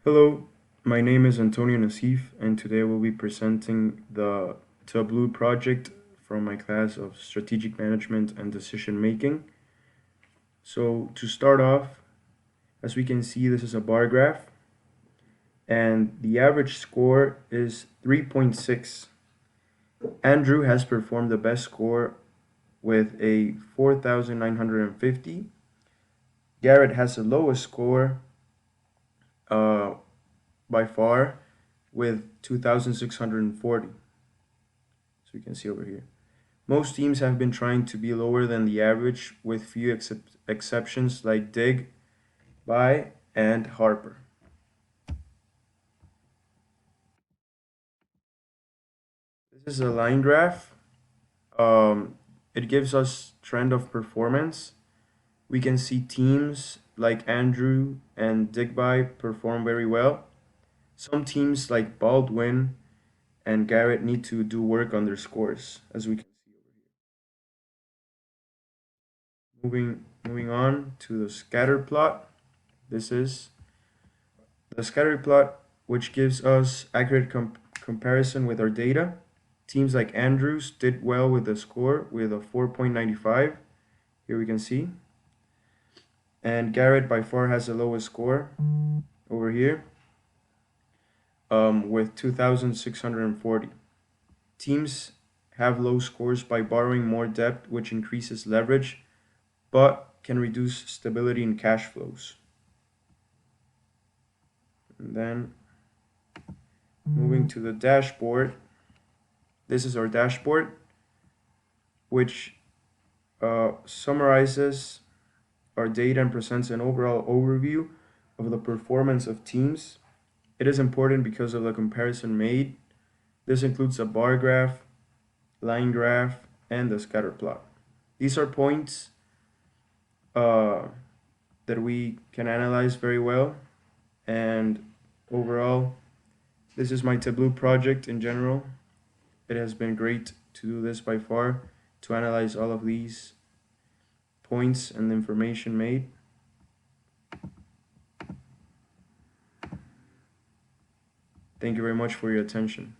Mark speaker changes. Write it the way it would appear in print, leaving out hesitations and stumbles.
Speaker 1: Hello, my name is Antonio Nassif, and today we'll be presenting the Tableau project from my class of Strategic Management and Decision Making. So to start off, as we can see, this is a bar graph, and the average score is 3.6. Andrew has performed the best score with a 4,950. Garrett has the lowest score uh, by far with 2,640. So you can see over here. Most teams have been trying to be lower than the average, with few exceptions like Dig, By, and Harper. This is a line graph. Um, it gives us trend of performance. We can see teams like Andrew and Digby perform very well. Some teams like Baldwin and Garrett need to do work on their scores, as we can see over here. Moving on to the scatter plot. This is the scatter plot, which gives us accurate comparison with our data. Teams like Andrews did well with the score with a 4.95. Here we can see. And Garrett by far has the lowest score over here with 2,640. Teams have low scores by borrowing more debt, which increases leverage, but can reduce stability in cash flows. And then moving to the dashboard. This is our dashboard, which summarizes our data and presents an overall overview of the performance of teams. It is important because of the comparison made. This includes a bar graph, line graph, and the scatter plot. These are points that we can analyze very well, and overall, this is my Tableau project in general. It has been great to do this by far, to analyze all of these points and the information made. Thank you very much for your attention.